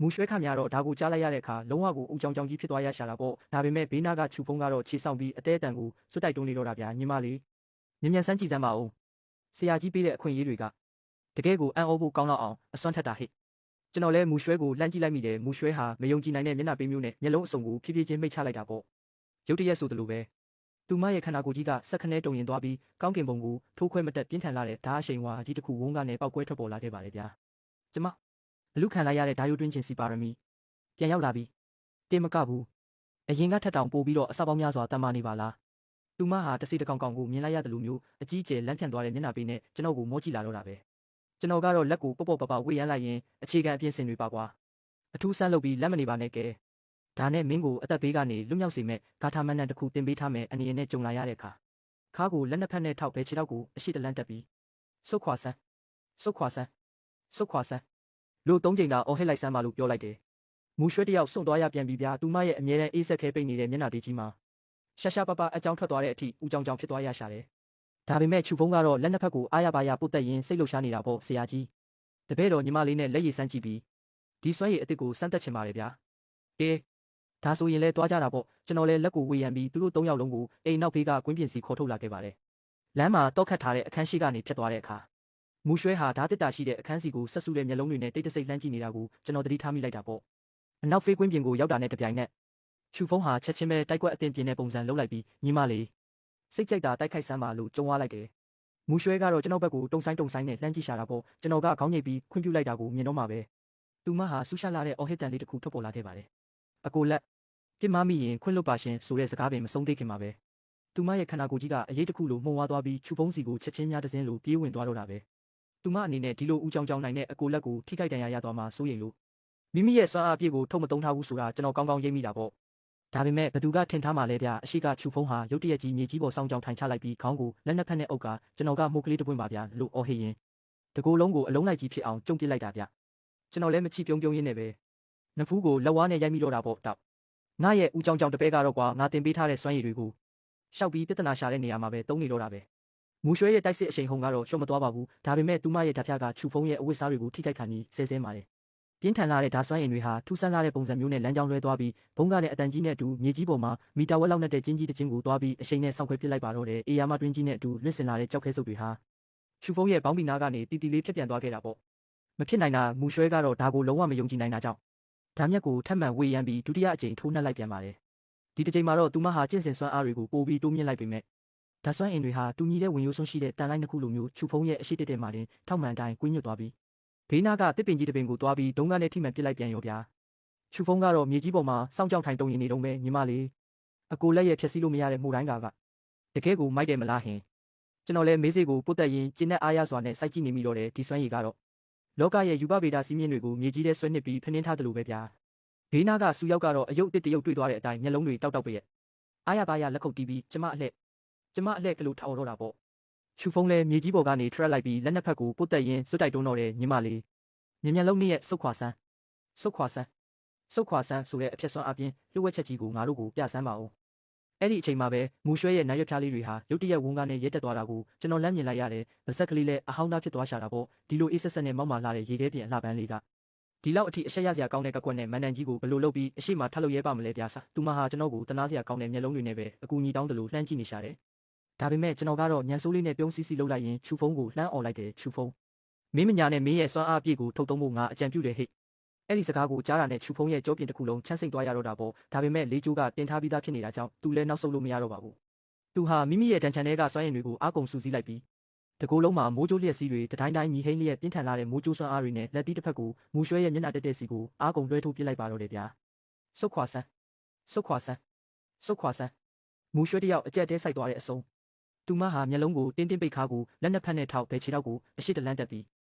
မူရွှဲခများတော့ဒါကိုကြားလိုက်ရတဲ့အခါလုံးဝကိုအူကြောင်ကြောင်ကြီးဖြစ်သွားရရှာတာပေါ့ဒါပေမဲ့ဘေးနားကခြူဖုံးကတော့ခြေဆောင်ပြီးအသေးအတန်ကိုစွတ်တိုက်တွန်းနေတော့တာဗျာညီမလေးမြန်ဆန်းကြည့်စမ်းပါဦးဆရာကြီးပေးတဲ့အခွင့်အရေးတွေကတကယ်ကိုအံ့ဩဖို့ကောင်းတော့အောင်အစွမ်းထက်တာဟဲ့ကျွန်တော်လဲမူရွှဲကိုလှမ်းကြည့်လိုက်မိတယ်မူရွှဲဟာမယုံကြည်နိုင်တဲ့မျက်နှာပေးမျိုးနဲ့မျက်လုံးအစုံကိုဖြည်းဖြည်းချင်းမိတ်ချလိုက်တာပေါ့ရုတ်တရက်ဆိုသလိုပဲသူမရဲ့ခန္ဓာကိုယ်ကြီးကစက်ခနဲတုံရင်သွားပြီးကောင်းကင်ဘုံကိုထိုးခွဲမတက်ပြင်းထန်လာတဲ့ဓာတ်အရှိန်ဝါကြီးတစ်ခုဝုန်းကားနဲ့ပောက်ကွဲထွက်ပေါ်လာခဲ့ပါတယ်ဗျာကျမအလူခံလိုက်ရတဲ့ဓာယိုတွင်းချင်းစီပါရမီပြန်ရောက်လာပြီတင်မကဘူးအရင်ကထက်တောင်ပို့ပြီးတော့အစပေါင်းများစွာတန်မာနေပါလားသူမဟာတစိတကောင်ကောင်ကိုမြင်လိုက်ရတယ်လို့မျိုးအကြီးကျယ်လမ်းဖြန့်သွားတဲ့မျက်နှာပေးနဲ့ကျွန်တော်ကိုမောကြည့်လာတော့တာပဲကျွန်တော်ကတော့လက်ကိုပေါ့ပေါ့ပပဝေ့ရမ်းလိုက်ရင်အခြေခံအပြင်စင်တွေပါကွာအထူးဆန်းလုပ်ပြီးလက်မနေပါနဲ့ကဲဒါနဲ့မင်းကိုအသက်ဘေးကနေလွတ်မြောက်စေမဲ့ဂါထာမန်နန်တစ်ခုတင်ပေးထားမယ်အနေနဲ့ကြုံလာရတဲ့အခါခါကိုလက်နှစ်ဖက်နဲ့ထောက်ပဲခြေထောက်ကိုအရှိတလန်းတက်ပြီးစုတ်ခွာဆန်းစုတ်ခွာဆန်းစုတ်ခွာဆန်းလို့၃ချိန်သာအော်ဟစ်လိုက်စမ်းပါလို့ပြောလိုက်တယ်မူရွှဲတယောက်စွန့်သွားရပြန်ပြီဗျာသူမရဲ့အမြဲတမ်းအေးဆက်ခဲပိတ်နေတဲ့မျက်နှာပေးကြီးမှာရှာရှာပပအကြောင်းထွက်သွားတဲ့အထိဦးကြောင်ကြောင်ဖြစ်သွားရရှာတယ်ဒါပေမဲ့ခြူဖုံးကတော့လက်နှစ်ဖက်ကိုအားရပါရပုတ်တက်ရင်းစိတ်လှုပ်ရှားနေတာပေါ့ဆရာကြီးတပည့်တော်ညီမလေးနဲ့လက်ရည်စမ်းကြည့်ပြီးဒီစွမ်းရည်အစ်စ်ကိုစမ်းသက်ချင်ပါတယ်ဗျာကဲဒါဆိုရင်လဲတွားကြတာပေါ့ကျွန်တော်လဲလက်ကိုဝေယံပြီးသူတို့၃ယောက်လုံးကိုအိမ်နောက်ဖေးကကွင်းပြင်စီခေါ်ထုတ်လာခဲ့ပါတယ်လမ်းမှာတောက်ခတ်ထားတဲ့အခန်းရှိကနေဖြတ်သွားတဲ့အခါမူရွှဲဟာဓာတ်တစ်တာရှိတဲ့အခန်းစီကိုဆက်ဆူတဲ့မျက်လုံးတွေနဲ့တိတ်တဆိတ်လှမ်းကြည့်နေတာကိုကျွန်တော်သတိထားမိလိုက်တာပေါ့အနောက်ဖေးကွင်းပြင်ကိုရောက်တာနဲ့တပြိုင်နက်ခြူဖုံးဟာချက်ချင်းပဲတိုက်ကွက်အသင်ပြင်းတဲ့ပုံစံလှုပ်လိုက်ပြီးညီမလေးစိတ်ကြိုက်တာတိုက်ခိုက်စမ်းပါလို့ကြုံသွားလိုက်တယ်မူရွှဲကတော့ကျွန်တော်ဘက်ကိုတုံဆိုင်နဲ့လှမ်းကြည့်ရှာတာပေါ့ကျွန်တော်ကခေါင်းညိတ်ပြီးခွင့်ပြုလိုက်တာကိုမြင်တော့မှပဲသူမဟာဆူရှာလာတဲ့အော်ဟစ်တန်လေးတစ်ခုထွက်ပေါ်လာခဲ့ပါတယ်အကိုလက်ပြစ်မှားမိရင်ခွင့်လွတ်ပါရှင်ဆိုတဲ့စကားပင်မဆုံးသေးခင်မှာပဲသူမရဲ့ခန္ဓာကိုယ်ကြီးကအရေးတစ်ခုလိုမှုံဝါးသွားပြီးခြူဖုံးစီကိုချက်ချင်းများတစ်စင်းလိုပြေးဝင်သွားတော့တာပဲသူမအနေနဲ့ဒီလိုဦးကြောင်ကြောင်နိုင်တဲ့အကိုလက်ကိုထိခိုက်ဒဏ်ရာရသွားမှစိုးရိမ်လို့မိမိရဲ့စွမ်းအားအပြည့်ကိုထုတ်မသုံးထားဘူးဆိုတာကျွန်တော်ကောင်းကောင်းရိပ်မိတာပေါ့ဒါပေမဲ့ဘသူကထင်ထားမှလဲဗျအရှိကခြူဖုံးဟာရုတ်တရက်ကြီးမြေကြီးပေါ်ဆောင်းကြောင်ထိုင်ချလိုက်ပြီးခေါင်းကိုလက်နှစ်ဖက်နဲ့အုပ်ကကျွန်တော်ကမှုတ်ကလေးတစ်ပွင့်ပါဗျလို့အော်ဟစ်ရင်တကိုယ်လုံးကိုအလုံးလိုက်ကြီးဖြစ်အောင်ကျုံပစ်လိုက်တာဗျကျွန်တော်လည်းမချိပြုံးပြုံးရင်းနဲ့ပဲနဖူးကိုလက်ဝါးနဲ့ရိုက်မိတော့တာပေါ့တောက်ငါရဲ့ဦးကြောင်ကြောင်တပဲကတော့ကွာငါတင်ပေးထားတဲ့စွမ်းရည်တွေကိုရှောက်ပြီးပြဿနာရှာတဲ့နေရာမှာပဲတုံးနေတော့တာပဲမူရွှဲရဲ့တိုက်စစ်အရှိန်ဟုန်ကတော့ရှော့မသွားပါဘူးဒါပေမဲ့သူမရဲ့ဓာတ်ဖျားကခြူဖုံးရဲ့အဝတ်စားတွေကိုထိခိုက်ခံပြီးဆဲဆဲပါတယ်ပြင်းထန်လာတဲ့ဓာတ်စွမ်းရည်တွေဟာထူးဆန်းလာတဲ့ပုံစံမျိုးနဲ့လမ်းကြောင်းလွဲသွားပြီးဘုံကနဲ့အတန်ကြီးနဲ့အတူမြေကြီးပေါ်မှာမီတာဝက်လောက်နဲ့တဲ့ကျင်းကြီးတစ်ကျင်းကိုသွားပြီးအရှိန်နဲ့ဆောက်ခွဲပစ်လိုက်ပါတော့တယ်အေယာမတွင်းကြီးနဲ့အတူလွင့်စင်လာတဲ့ကြောက်ခဲစုပ်တွေဟာခြူဖုံးရဲ့ဘောင်းဘီနာကနေတီတီလေးဖြတ်ပြန်သွားခဲ့တာပေါ့မဖြစ်နိုင်တာမူရွှဲကတော့ဒါကိုလုံးဝမယုံကြည်နိုင်တာကြောင့်ဓာတ်မြက်ကိုထပ်မံဝေရမ်းပြီးဒုတိယအကြိမ်ထိုးနှက်လိုက်ပြန်ပါတယ်ဒီတစ်ကြိမ်မှာတော့သူမဟာကျင့်စဉ်စွမ်းအားတွေကိုပိုပြီးတိုးမြင့်လိုက်ပေမဲ့ဓာတ်စွမ်းအင်တွေဟာတူညီတဲ့ဝင်ရိုးစွန်းရှိတဲ့တန်လိုက်နှစ်ခုလိုမျိုးခြူဖုံးရဲ့အရှိတက်တဲ့မှာတင်ထောက်မှန်တိုင်းကွင်းညွတ်သွားပြီးဘေးနားကတစ်ပင်ကြီးတစ်ပင်ကိုသွားပြီးဒုံးကနေထိမှန်ပစ်လိုက်ပြန်ရောဗျာခြူဖုံးကတော့မြေကြီးပေါ်မှာစောင်းကြောင်ထိုင်တုံရင်နေတော့မဲညီမလေးအကိုလက်ရဲ့ဖြက်စီးလို့မရတဲ့မှုတိုင်းကတကယ်ကိုမိုက်တယ်မလားဟင်ကျွန်တော်လည်းမေးစေးကိုပုတ်တက်ရင်ကျင်းနဲ့အားရစွာနဲ့စိုက်ကြည့်နေမိတော့တယ်ဒီစွမ်းရည်ကတော့လောကရဲ့ယူပဗေဒစီးမြင့်တွေကိုမြေကြီးထဲဆွဲနစ်ပြီးဖနှင်းထားသလိုပဲဗျာဘေးနားကစူရောက်ကတော့အယုတ်တစ်တရုတ်တွေ့သွားတဲ့အတိုင်းမျက်လုံးတွေတောက်တောက်ပဲရဲ့အားရပါရလက်ခုပ်တီးပြီးကျမအလှဲ့ကလေးထော်တော့တာပေါ့ခြူဖုံးလဲမြေကြီးပေါ်ကနေထရက်လိုက်ပြီးလက်နှစ်ဖက်ကိုပုတ်တက်ရင်စွတ်တိုက်တွန်းတော့တယ်ညီမလေးမြန်လုံးနဲ့စုတ်ခွာဆန်းဆိုတဲ့အဖြစ်စွမ်းအပြင်လှုပ်ဝက်ချက်ကြီးကိုငါတို့ကိုပြဆန်းပါဦးအဲ့ဒီအချိန်မှာပဲမူရွှဲရဲ့နိုင်ရွက်ဖျားလေးတွေဟာရုတ်တရက်ဝန်းကားနဲ့ရဲတက်သွားတာကိုကျွန်တော်လမ်းမြင်လိုက်ရတယ်ဗစက်ကလေးလည်းအဟောင်းသားဖြစ်သွားရှာတာပေါ့ဒီလိုအေးဆက်ဆက်နဲ့မောက်မာလာတဲ့ရေခဲပြင်အလှပန်းလေးကဒီလောက်အထိအရှက်ရစရာကောင်းတဲ့ကကွက်နဲ့မန်တန်ကြီးကိုဘယ်လိုလုပ်ပြီးအရှိမထပ်လို့ရဲပါမလဲဗျာသူမဟာကျွန်တော်ကိုတနာစရာကောင်းတဲ့မျက်လုံးတွေနဲ့ပဲအကူအညီတောင်းတယ်လို့လှမ်းကြည့်နေရှာတယ်ဒါပေမဲ့ကျွန်တော်ကတော့ညံဆိုးလေးနဲ့ပြုံးစီစီလှုပ်လိုက်ရင်ခြူဖုံးကိုလှမ်းអော်လိုက်တယ်ခြူဖုံးမင်းမညာနဲ့မင်းရဲ့စွမ်းအားပြည့်ကိုထုတ်သုံးဖို့ငါအကြံပြုတယ်ဟဲ့အဲ့ဒီစကားကိုကြားတာနဲ့ခြူဖုံးရဲ့ကြောပြင်တစ်ခုလုံးချမ်းစိတ်သွားရတော့တာပေါ့ဒါပေမဲ့လေးကျိုးကတင်ထားပြီးသားဖြစ်နေတာကြောင့်သူလည်းနောက်ဆုတ်လို့မရတော့ပါဘူးသူဟာမိမိရဲ့တန်ချန်ထဲကစွမ်းရည်တွေကိုအားကုန်စုစည်းလိုက်ပြီးတကူလုံးမှာမိုးကြိုးလျက်စီးတွေတတိုင်းတိုင်းမြည်ဟိန်းလျက်ပြင်းထန်လာတဲ့မိုးကြိုးစွမ်းအားတွေနဲ့လက်သီးတစ်ဖက်ကိုမူရွှဲရဲ့မျက်နှာတက်တဲ့စီကိုအားကုန်လွှဲထိုးပစ်လိုက်ပါတော့တယ်ဗျာစုတ်ခွာဆန်းမူရွှဲတယောက်အကြက်တဲဆိုင်သွားတဲ့အစုံသူမဟာမျက်လုံးကိုတင်းတင်းပိတ်ခါကိုလက်နှစ်ဖက်နဲ့ထောက်ဘဲခြေထောက်ကိုအရှိတလန်းတက်ပြီး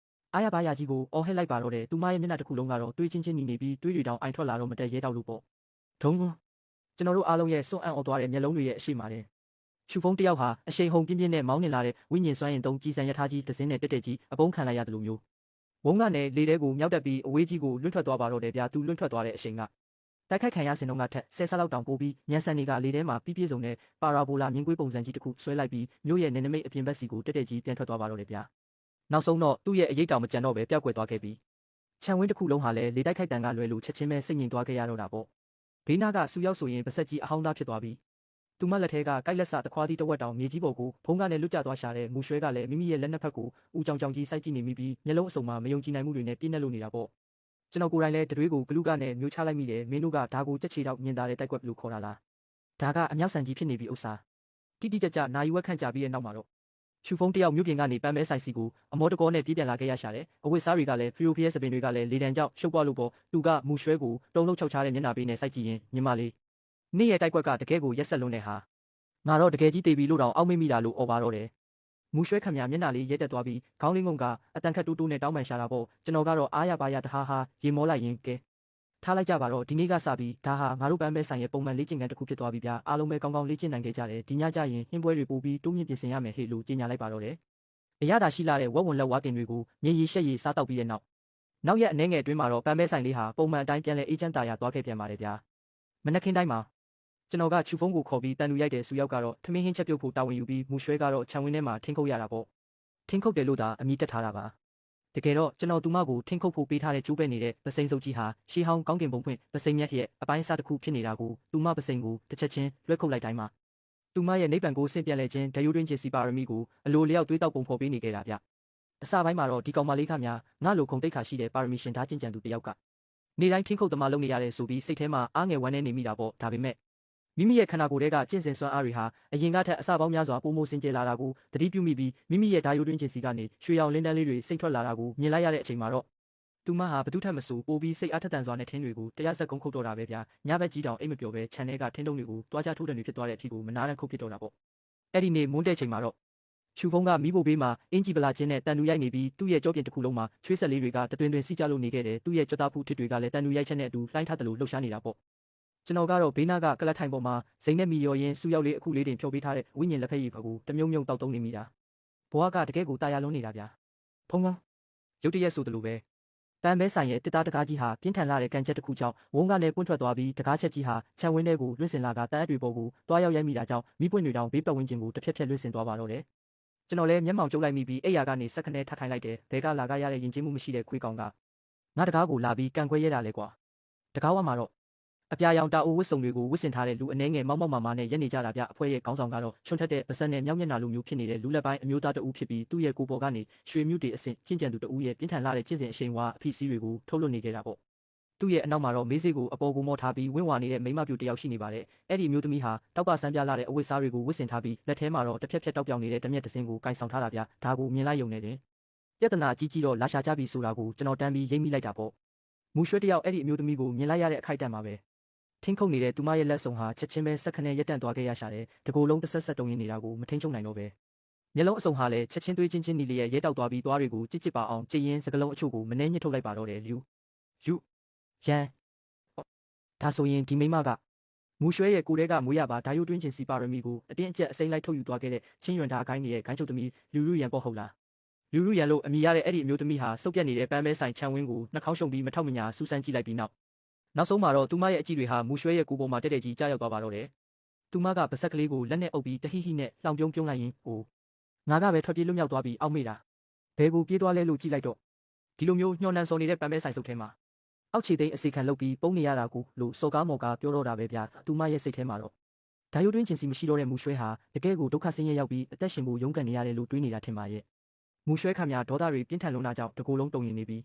အားရပါရကြီးကိုအော်ဟစ်လိုက်ပါတော့တယ်သူမရဲ့မျက်နှာတစ်ခုလုံးကတော့တွေးချင်းနေပြီးတွေးတွေတောင်အိုင်ထွက်လာတော့မတက်ရဲတော့လို့ပေါ့ဒုံကျွန်တော်တို့အားလုံးရဲ့စွန့်အံ့ဩသွားတဲ့မျက်လုံးတွေရဲ့အရှိမာတယ်ခြူဖုံးတယောက်ဟာအရှိန်ဟုန်ပြင်းပြင်းနဲ့မောင်းနေလာတဲ့ဝိညာဉ်စွမ်းရင်သုံးကြီးစံရထားကြီးတစ်စင်းနဲ့တက်တက်ကြီးအပုံးခံလိုက်ရတယ်လို့မျိုးဝုန်းကနဲ့လေထဲကိုမြောက်တက်ပြီးအဝေးကြီးကိုလွန့်ထွက်သွားပါတော့တယ်ဗျာသူလွန့်ထွက်သွားတဲ့အရှိန်ကတိုက်ခိုက်ခံရစင်တော့ကထက်ဆဲဆလောက်တောင်ပိုးပြီးမြန်ဆန်တွေကလေထဲမှာပြည့်စုံတဲ့ပါရာဘိုလာမြင်းကွေးပုံစံကြီးတစ်ခုဆွဲလိုက်ပြီးမြို့ရဲ့နယ်နိမိတ်အပြင်ဘက်စီကိုတက်တက်ကြီးပြန်ထွက်သွားပါတော့တယ်ဗျာနောက်ဆုံးတော့သူ့ရဲ့အရေးတောင်မကြံတော့ပဲပျောက်ကွယ်သွားခဲ့ပြီး ခြံဝင်းတစ်ခုလုံးဟာလည်းလေတိုက်ခိုက်တန်ကလွယ်လို့ချက်ချင်းပဲစိတ်ငြိမ်သွားခဲ့ရတော့တာပေါ့ဘေးနားကစူရောက်ဆိုရင်ပါဆက်ကြီးအဟောင်းသားဖြစ်သွားပြီသူမလက်ထဲကကိုက်လက်စတခွားသီးတစ်ဝက်တောင်မြေကြီးပေါ်ကိုဖုံးကားနဲ့လွတ်ကျသွားရှာတဲ့မူရွှဲကလည်းမိမိရဲ့လက်နှစ်ဖက်ကိုဦးကြောင်ကြောင်ကြီးစိုက်ကြည့်နေမိပြီးမျက်လုံးအစုံမှာမယုံကြည်နိုင်မှုတွေနဲ့ပြည့်နှက်လို့နေတာပေါ့ကျွန်တော်ကိုယ်တိုင်လည်းတတွေးကိုဂလူးကနဲ့မျိုးချလိုက်မိတယ်မင်းတို့ကဒါကိုကြက်ချီတော့မြင်သားတဲ့တိုက်ကွက်လို့ခေါ်တာလားဒါကအမြောက်ဆန်ကြီးဖြစ်နေပြီဥစ္စာတိတိကျကျနာယူဝက်ခန့်ကြပြီးတဲ့နောက်မှာတော့ရှူဖုံးတယောက်မြို့ပြင်ကနေပန်းမဲဆိုင်စီကိုအမောတကောနဲ့ပြေးပြန်လာခဲ့ရရှာတယ်အဝတ်စားတွေကလည်းဖီယိုဖီယဲစပင်တွေကလည်းလေတံကြောက်ရှုပ်ပွားလို့ပေါ့သူကမူရွှဲကိုတုံးလုံးချောက်ချတဲ့မျက်နှာပေးနဲ့စိုက်ကြည့်ရင်ညီမလေးနေ့ရဲ့တိုက်ကွက်ကတကယ်ကိုရက်ဆက်လွန်းတဲ့ဟာငါတော့တကယ်ကြီးတေးပြီလို့တောင်အောက်မေ့မိတာလို့អော်ပါတော့တယ်မူရွှဲခမမျက်နှာလေးရဲတက်သွားပြီးခေါင်းလေးငုံကအတန်ခတ်တူးတူးနဲ့တောင်းပန်ရှာတာပေါ့ကျွန်တော်ကတော့အားရပါရတဟားဟာရေမောလိုက်ရင်ကဲထားလိုက်ကြပါတော့ဒီနေ့ကစပြီးဒါဟာငါတို့ပန်းပဲဆိုင်ရဲ့ပုံမှန်လေ့ကျင့်ခန်းတစ်ခုဖြစ်သွားပြီဗျာအားလုံးပဲကောင်းကောင်းလေ့ကျင့်နိုင်ခဲ့ကြတယ်ဒီညကျရင်ဟင်းပွဲတွေပို့ပြီးတိုးမြင့်ပြင်ဆင်ရမယ်ဟေ့လို့ကြေညာလိုက်ပါတော့တယ်အရသာရှိလာတဲ့ဝက်ဝင်လက်ဝါးတင်တွေကိုမြေရီရှက်ရီစားတောက်ပြီးတဲ့နောက်ရက်အနေငယ်အတွင်းမှာတော့ပန်းပဲဆိုင်လေးဟာပုံမှန်အတိုင်းပြန်လဲအေးချမ်းသာရသွားခဲ့ပြန်ပါတယ်ဗျာမနက်ခင်းတိုင်းမှာကျွန်တော်ကချူဖုံးကိုခေါ်ပြီးတန်လူရိုက်တဲ့ဆူရောက်ကတော့ထမင်းဟင်းချက်ပြုတ်ဖို့တာဝန်ယူပြီးမူရွှဲကတော့ခြံဝင်းထဲမှာထင်းခုတ်ရတာပေါ့ထင်းခုတ်တယ်လို့သာအမိတက်ထားတာပါတကယ်တော့ကျွန်တော်သူမကိုထင်းခုတ်ဖို့ပေးထားတဲ့ကျိုးပဲနေတဲ့ပစိန်စုပ်ကြီးဟာရှေးဟောင်းကောင်းကင်ဘုံဖွင့်ပစိန်မြက်ရဲ့အပိုင်းအစတစ်ခုဖြစ်နေတာကိုသူမပစိန်ကိုတစ်ချက်ချင်းလွှဲခုတ်လိုက်တိုင်းမှာသူမရဲ့နိဗ္ဗာန်ကိုဆင့်ပြန်လဲခြင်းဒယုတွင်းချေစီပါရမီကိုအလိုလျောက်တွေးတောက်ပုံဖော်ပေးနေခဲ့တာဗျအစပိုင်းမှာတော့ဒီကောင်မလေးခများငါလိုခုံတိတ်ခါရှိတဲ့ပါရမီရှင်သားကျင့်ကြံသူတယောက်ကနေ့တိုင်းထင်းခုတ်သမားလုပ်နေရတယ်ဆိုပြီးစိတ်ထဲမှာအားငယ်ဝမ်းနေနေမိတာပေါ့ဒါပေမဲ့မိမိရဲ့ခန္ဓာကိုယ်ထဲကကျင့်စဉ်စွမ်းအားတွေဟာအရင်ကထက်အစပေါင်းများစွာပိုမိုစင်ကြယ်လာတာကိုသတိပြုမိပြီးမိမိရဲ့ဓာယုတွင်းချင်စီကနေရွှေရောင်လင်းတန်းလေးတွေစိတ်ထွက်လာတာကိုမြင်လိုက်ရတဲ့အချိန်မှာတော့သူမဟာဘသူထက်မဆိုပိုပြီးစိတ်အားထက်သန်စွာနဲ့ထင်းတွေကိုတရားစက်ကုန်းခုတ်တော့တာပဲဗျာညဘက်ကြီးတောင်အိတ်မပျော်ပဲခြံထဲကထင်းတုံးတွေကိုတွားချထိုးတယ်တွေဖြစ်သွားတဲ့အထိကိုမနာနဲ့ခုတ်ဖြစ်တော့တာပေါ့အဲ့ဒီနေ့မွန်းတဲ့ချိန်မှာတော့ရှူဖုံးကမီးဖိုဘေးမှာအင်ဂျီပလာချင်းနဲ့တန်တူရိုက်နေပြီးသူ့ရဲ့ကြောပြင်တစ်ခုလုံးမှာချွေးဆက်လေးတွေကတတွင်တွင်စီကြလို့နေခဲ့တယ်သူ့ရဲ့ကြွတားဖူးထစ်တွေကလည်းတန်တူရိုက်ချက်နဲ့အတူလှိုင်းထားတယ်လို့လှုပ်ရှားနေတာပေါ့ကျွန်တော်ကတော့ဘေးနားကကလတ်ထိုင်ပေါ်မှာဇိမ်နဲ့မီရော်ရင်စူရောက်လေးအခုလေးတင်ဖြောပေးထားတဲ့ဝိညာဉ်လက်ဖက်ရည်ဘက်ကိုတမြုံမြုံတောက်တုံးနေမိတာဘဝကတကယ်ကိုတာယာလွန်းနေတာဗျာဖုံးရုတ်တရက်ဆိုတယ်လို့ပဲပန်းပဲဆိုင်ရဲ့တစ်သားတကားကြီးဟာပြင်းထန်လာတဲ့ကန်ချက်တစ်ခုကြောင့်ဝုန်းကလည်းပွင့်ထွက်သွားပြီးတကားချက်ကြီးဟာခြံဝင်းထဲကိုလွှင့်စင်လာကတန်းအတွေပေါ်ကိုတွားရောက်ရိုက်မိတာကြောင့်မိပွင့်တွေတောင်ဘေးပတ်ဝန်းကျင်ကိုတစ်ဖြက်ဖြက်လွှင့်စင်သွားပါတော့တယ်ကျွန်တော်လည်းမျက်မှောင်ကျုပ်လိုက်မိပြီးအိယာကနေစက်ခနဲထထိုင်လိုက်တယ်ဘဲကလာကရတဲ့ယဉ်ကျေးမှုမရှိတဲ့ခွေးကောင်ကငါတကားကိုလာပြီးကန်ခွဲရဲတာလေကွာတကားဝမှာတော့အပြာရောင်တာအိုဝစ်စုံတွေကိုဝစ်စင်ထားတဲ့လူအနှဲငယ်မောက်မောက်မာမာနဲ့ရက်နေကြတာဗျအဖွဲ့ရဲ့ခေါင်းဆောင်ကတော့ချွန်ထက်တဲ့ပါစက်နဲ့မြောက်မျက်နှာလိုမျိုးဖြစ်နေတဲ့လူလက်ပိုင်းအမျိုးသားတဦးဖြစ်ပြီးသူ့ရဲ့ကိုယ်ပေါ်ကနေရွှေမြူတေအဆင့်ကျင့်ကြံသူတဦးရဲ့ပြင်းထန်လာတဲ့ကျင့်စဉ်အရှိန်ဝါအဖိစီးတွေကိုထုတ်လွှတ်နေကြတာပေါ့သူ့ရဲ့အနောက်မှာတော့မေးစေးကိုအပေါ်ကိုမော့ထားပြီးဝင်းဝါနေတဲ့မိမပြူတယောက်ရှိနေပါတယ်အဲ့ဒီမျိုးသမီးဟာတောက်ကဆန်းပြလာတဲ့အဝတ်စားတွေကိုဝစ်စင်ထားပြီးလက်ထဲမှာတော့တစ်ဖြက်ဖြက်တောက်ပြောင်နေတဲ့တမျက်တစင်းကိုကင်ဆောင်ထားတာဗျဒါကိုမြင်လိုက်ရုံနဲ့တင်ပြဿနာကြီးကြီးတော့လာရှာကြပြီဆိုတာကိုကျွန်တော်တန်းပြီးရိပ်မိလိုက်တာပေါ့မူရွှဲတယောက်အဲ့ဒီအမျိုးသမီးကိုမြင်လိုက်ရတဲ့အခိုက်အတန့်မှာပဲထင်းခုတ်နေတဲ့သူမရဲ့လက်စုံဟာချက်ချင်းပဲစက်ခနဲရက်တန့်သွားခဲ့ရရှာတယ်တကိုယ်လုံးတစ်ဆက်ဆက်တုံရင်းနေတာကိုမထိန်ချုပ်နိုင်တော့ပဲမျက်လုံးအစုံဟာလည်းချက်ချင်းသွေးချင်းချင်းနီလျက်ရဲတောက်သွားပြီးသွားတွေကိုကြစ်ကြစ်ပါအောင်ကြည်ရင်စကလုံးအချို့ကိုမနှဲညှစ်ထုတ်လိုက်ပါတော့တယ်လူရန်ဒါဆိုရင်ဒီမိမကမူရွှဲရဲ့ကိုယ်ထဲကမွေးရပါဓာယုတွင်းချင်စီပါရမီကိုအတင်းအကျပ်အစိမ့်လိုက်ထုတ်ယူသွားခဲ့တဲ့ချင်းရွံတာအကိုင်းရဲ့ဂိုင်းချုပ်သမီးလူလူရန်ပေါ့ဟုတ်လားလူလူရန်လို့အမိရတဲ့အဲ့ဒီအမျိုးသမီးဟာစုပ်ပြက်နေတဲ့ပန်းမဲဆိုင်ခြံဝင်းကိုနှာခေါင်းရှုံပြီးမထောက်မညာစူးစမ်းကြည့်လိုက်ပြီးနောက်ဆုံးမှာတော့သူမရဲ့အကြည့်တွေဟာမူရွှဲရဲ့ကိုယ်ပေါ်မှာတက်တက်ကြီးကြားရောက်သွားပါတော့တယ်သူမကပါဆက်ကလေးကိုလက်နဲ့အုပ်ပြီးတဟိဟိနဲ့လှောင်ပြုံးပြုံးလိုက်ရင်ဟိုငါကပဲထွက်ပြေးလွတ်မြောက်သွားပြီးအောက်မေ့တာဘဲကိုပြေးသွားလဲလို့ကြည့်လိုက်တော့ဒီလိုမျိုးညှော်နှံစော်နေတဲ့ပန်းမဲဆိုင်စုပ်ထဲမှာအောက်ခြေသိမ်းအစီခံလုပ်ပြီးပုံနေရတာကိုလို့စော်ကားမော်ကားပြောတော့တာပဲဗျာသူမရဲ့စိတ်ထဲမှာတော့ဓာယုတွင်းချင်စီမရှိတော့တဲ့မူရွှဲဟာတကယ်ကိုဒုက္ခဆင်းရဲရောက်ပြီးအသက်ရှင်ဖို့ရုန်းကန်နေရတယ်လို့တွေးနေတာထင်ပါရဲ့မူရွှဲခမများဒေါသတွေပြင်းထန်လွန်းတာကြောင့်တကိုယ်လုံးတုန်ရင်နေပြီ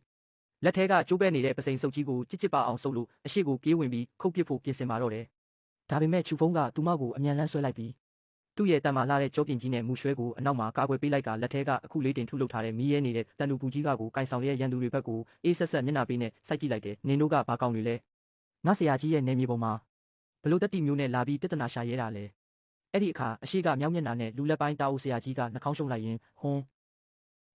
းလက်ထဲကကျိုးပဲနေတဲ့ပစိန်စုပ်ကြီးကိုကြစ်ကြစ်ပါအောင်ဆုပ်လို့အရှိကိုပြေးဝင်ပြီးခုတ်ပစ်ဖို့ပြင်ဆင်ပါတော့တယ်ဒါပေမဲ့ချူဖုံးကသူမကိုအမြန်လန်းဆွဲလိုက်ပြီးသူ့ရဲ့တန်မာလာတဲ့ကြောပြင်ကြီးနဲ့မူရွှဲကိုအနောက်မှာကာကွယ်ပေးလိုက်ကလက်ထဲကအခုလေးတင်ထုလုပ်ထားတဲ့မီးရဲနေတဲ့တန်တူပူကြီးကကိုကင်ဆောင်ရဲ့ရန်သူတွေဘက်ကိုအေးဆက်ဆက်မျက်နှာပေးနဲ့စိုက်ကြည့်လိုက်တယ်နင်တို့ကဘာကောင်းတွေလဲငါဆရာကြီးရဲ့နေမြေပေါ်မှာဘလို့တက်တီမျိုးနဲ့လာပြီးပြဿနာရှာရဲတာလဲအဲ့ဒီအခါအရှိကမြောက်မျက်နှာနဲ့လူလက်ပိုင်းတာအိုဆရာကြီးကနှာခေါင်းရှုံလိုက်ရင်ဟွန်း